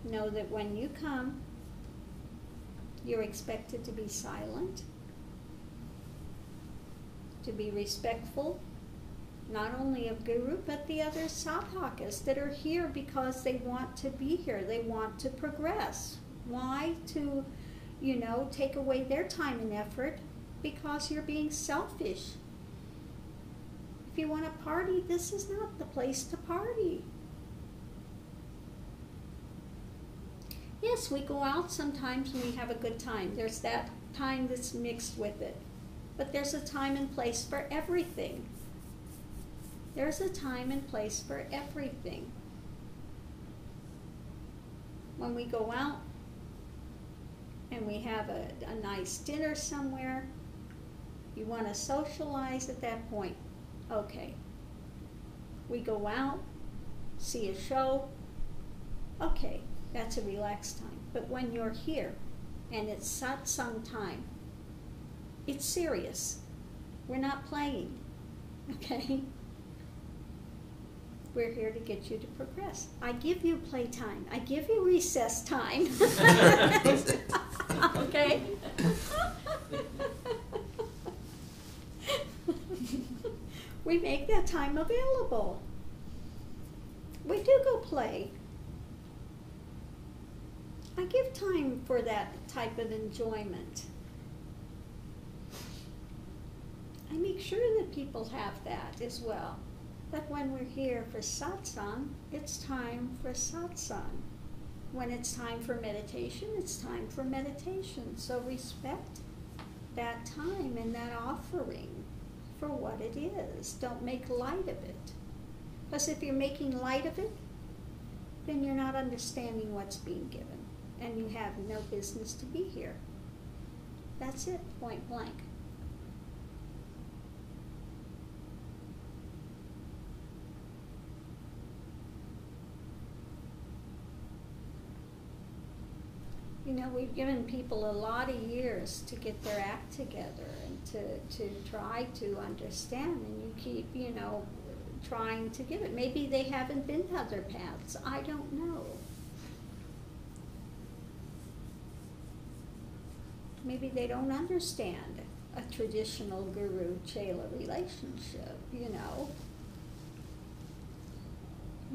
know that when you come, you're expected to be silent, to be respectful, not only of Guru, but the other sadhakas that are here because they want to be here. They want to progress. Why? To, take away their time and effort because you're being selfish. If you want to party, this is not the place to party. Yes, we go out sometimes and we have a good time. There's that time that's mixed with it. But there's a time and place for everything. There's a time and place for everything. When we go out and we have a nice dinner somewhere, you want to socialize at that point. Okay. We go out, see a show. Okay, that's a relaxed time. But when you're here and it's satsang time, it's serious. We're not playing, okay? We're here to get you to progress. I give you playtime. I give you recess time. Okay? We make that time available. We do go play. I give time for that type of enjoyment. I make sure that people have that as well. But when we're here for satsang, it's time for satsang. When it's time for meditation, it's time for meditation. So respect that time and that offering for what it is. Don't make light of it. Because if you're making light of it, then you're not understanding what's being given. And you have no business to be here. That's it, point blank. We've given people a lot of years to get their act together and to try to understand, and you keep, trying to give it. Maybe they haven't been to other paths. I don't know. Maybe they don't understand a traditional guru-chela relationship,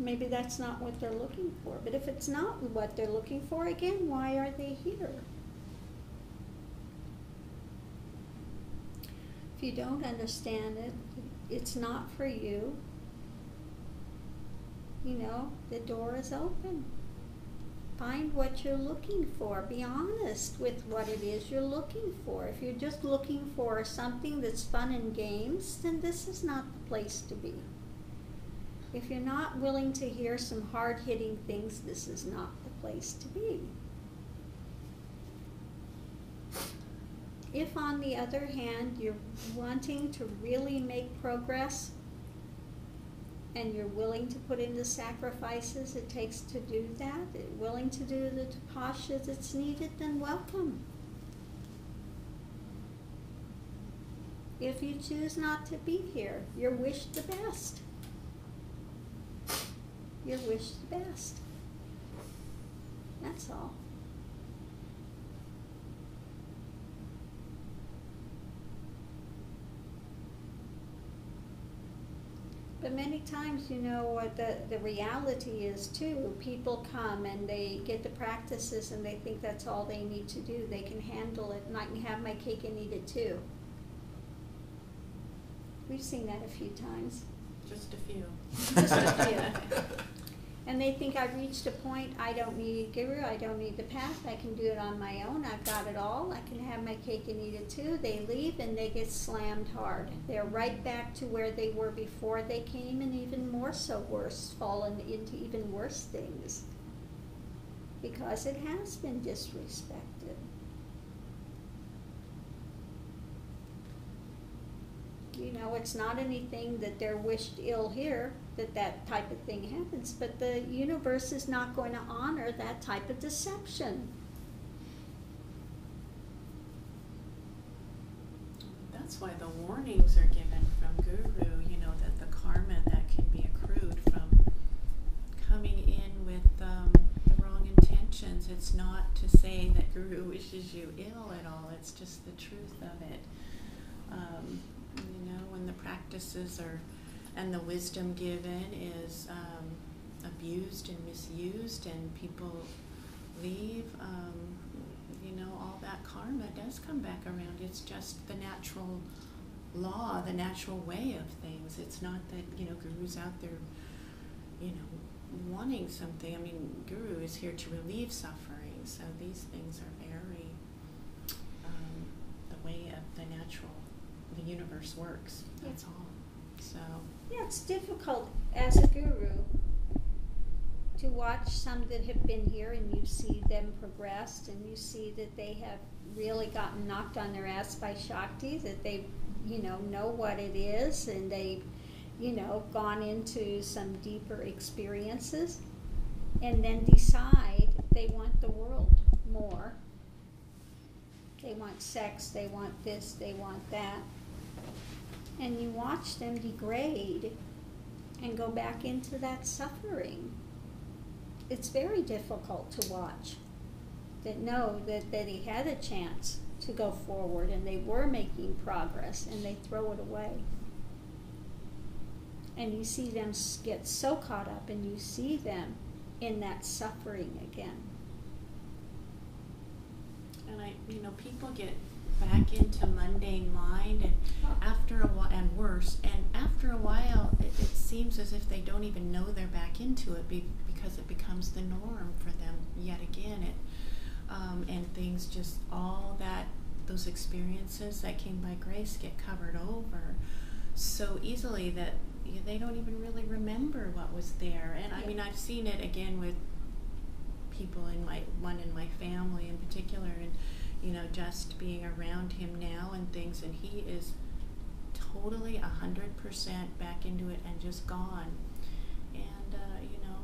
Maybe that's not what they're looking for. But if it's not what they're looking for, again, why are they here? If you don't understand it, it's not for you. The door is open. Find what you're looking for. Be honest with what it is you're looking for. If you're just looking for something that's fun and games, then this is not the place to be. If you're not willing to hear some hard-hitting things, this is not the place to be. If, on the other hand, you're wanting to really make progress and you're willing to put in the sacrifices it takes to do that, willing to do the tapasya that's needed, then welcome. If you choose not to be here, you're wished the best. You're wished the best. That's all. But many times, what the reality is too, people come and they get the practices and they think that's all they need to do. They can handle it, and I can have my cake and eat it too. We've seen that a few times. Just a few. Just a few. And they think I've reached a point, I don't need Guru, I don't need the path, I can do it on my own, I've got it all, I can have my cake and eat it too. They leave and they get slammed hard. They're right back to where they were before they came, and even more so worse, fallen into even worse things. Because it has been disrespected. It's not anything that they're wished ill here, that type of thing happens, but the universe is not going to honor that type of deception. That's why the warnings are given from Guru, that the karma that can be accrued from coming in with the wrong intention. intentions. It's not to say that Guru wishes you ill at all. It's just the truth of it. When the practices and the wisdom given is abused and misused, and people leave, all that karma does come back around. It's just the natural law, the natural way of things. It's not that, Guru's out there, wanting something. I mean, Guru is here to relieve suffering, so these things are very the way of the universe works. That's all. So yeah, it's difficult as a guru to watch some that have been here, and you see them progressed, and you see that they have really gotten knocked on their ass by Shakti, that they know what it is, and they've gone into some deeper experiences, and then decide they want the world more. They want sex, they want this, they want that. And you watch them degrade and go back into that suffering. It's very difficult to watch. That know that they had a chance to go forward and they were making progress, and they throw it away. And you see them get so caught up, and you see them in that suffering again. And people get back into mundane mind, and after a while, and worse, and after a while, it seems as if they don't even know they're back into it because it becomes the norm for them yet again. And things just, those experiences that came by grace get covered over so easily that they don't even really remember what was there. And I mean, I've seen it again with people in my family in particular, and just being around him now and things, and he is totally 100% back into it and just gone. And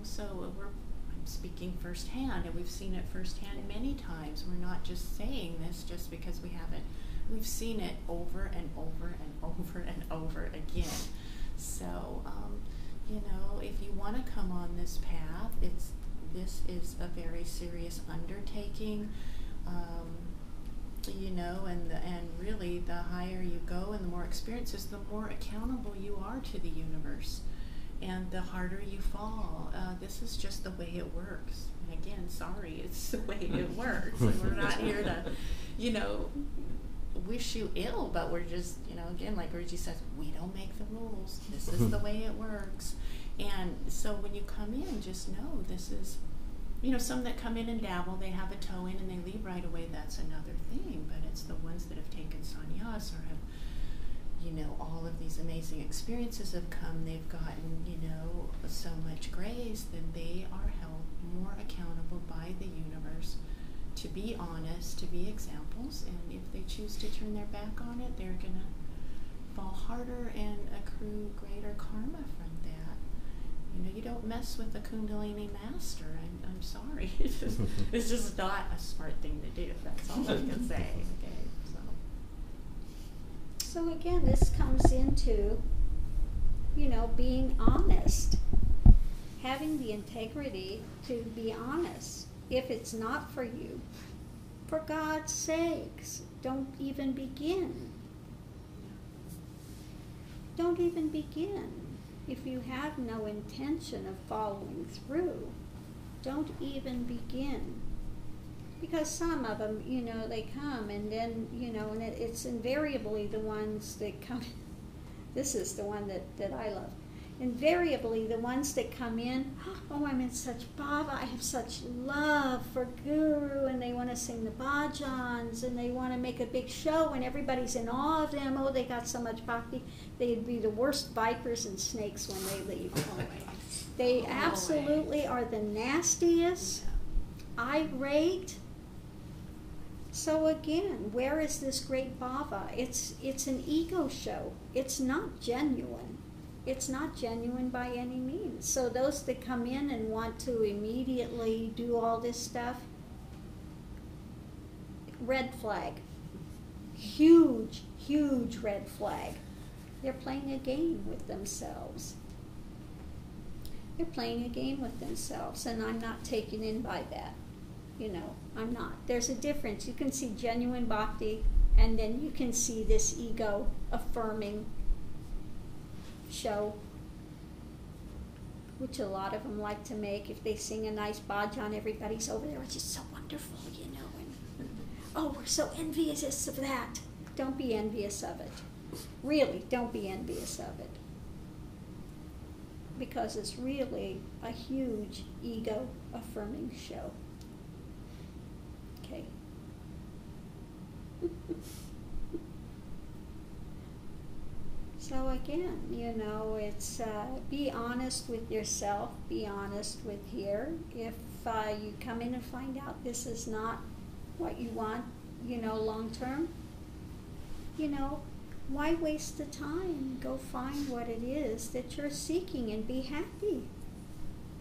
so I'm speaking firsthand, and we've seen it firsthand many times. We're not just saying this just because we haven't. We've seen it over and over and over and over again. So, if you want to come on this path, this is a very serious undertaking, and really the higher you go and the more experiences, the more accountable you are to the universe, and the harder you fall. This is just the way it works. And again, sorry, it's the way it works. And we're not here to, wish you ill, but we're just, again, like Guruji says, we don't make the rules. This is the way it works. And so when you come in, just know this is, some that come in and dabble, they have a toe in and they leave right away, that's another thing. But it's the ones that have taken sannyas or have, all of these amazing experiences have come, they've gotten, so much grace, then they are held more accountable by the universe to be honest, to be examples, and if they choose to turn their back on it, they're going to fall harder and accrue greater karma from that. You don't mess with the Kundalini master. I'm sorry. It's just not a smart thing to do. That's all I can say. Okay, so again, this comes into, being honest. Having the integrity to be honest. If it's not for you, for God's sakes, don't even begin. Don't even begin. If you have no intention of following through, don't even begin. Because some of them, they come, and then, and it's invariably the ones that come. This is the one that I love. Invariably, the ones that come in, oh, I'm in such bhava, I have such love for Guru, and they want to sing the bhajans, and they want to make a big show, and everybody's in awe of them. Oh, they got so much bhakti. They'd be the worst vipers and snakes when they leave. They absolutely are the nastiest, irate. So again, where is this great bhava? It's an ego show. It's not genuine. It's not genuine by any means. So those that come in and want to immediately do all this stuff, red flag. Huge, huge red flag. They're playing a game with themselves. They're playing a game with themselves, and I'm not taken in by that. You know, I'm not. There's a difference. You can see genuine bhakti, and then you can see this ego affirming show, which a lot of them like to make. If they sing a nice bhajan, everybody's over there, it's just so wonderful, you know, and oh, we're so envious of that. Don't be envious of it. Really, don't be envious of it. Because it's really a huge ego affirming show. Okay. So again, you know, it's be honest with yourself, be honest with here. If you come in and find out this is not what you want, you know, long term, you know, why waste the time? Go find what it is that you're seeking and be happy.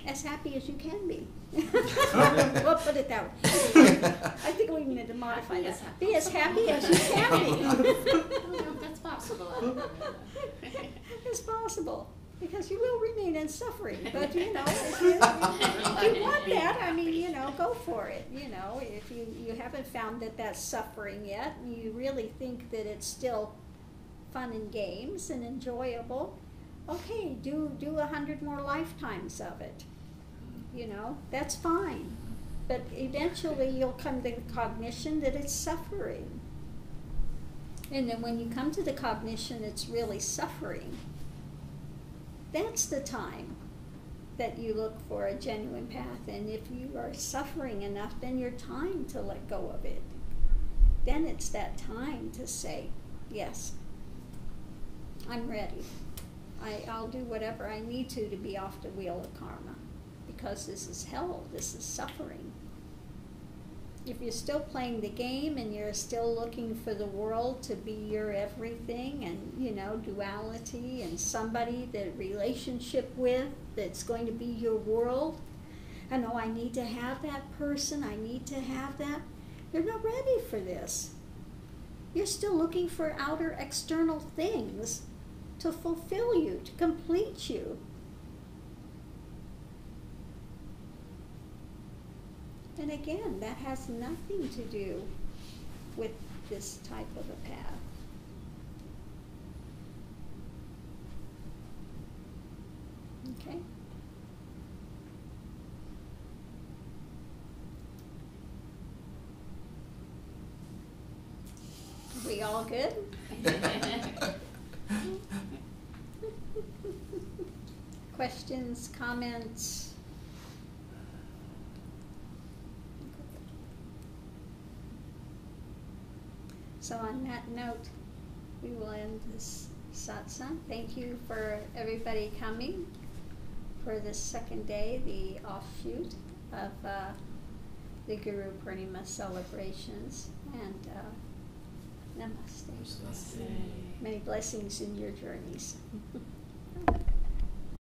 As happy as you can be. We'll put it that way. I think we need to modify that. Be as happy as you can be. I don't know if that's possible. It's possible. Because you will remain in suffering. But, you know, if you want that, I mean, you know, go for it. You know, if you haven't found that that's suffering yet, and you really think that it's still fun and games and enjoyable, okay, do 100 more lifetimes of it. You know, that's fine. But eventually you'll come to the cognition that it's suffering. And then when you come to the cognition it's really suffering, that's the time that you look for a genuine path. And if you are suffering enough, then your time to let go of it. Then it's that time to say, yes, I'm ready. I'll do whatever I need to be off the wheel of karma. Because this is hell, this is suffering. If you're still playing the game and you're still looking for the world to be your everything and, you know, duality and somebody that relationship with that's going to be your world, and oh, I need to have that person, I need to have that, you're not ready for this. You're still looking for outer external things to fulfill you, to complete you. And again, that has nothing to do with this type of a path. Okay? Are we all good? Questions, comments? So on that note, we will end this satsang. Thank you for everybody coming for this second day, the offshoot of the Guru Purnima celebrations. And namaste. Namaste. Many blessings in your journeys.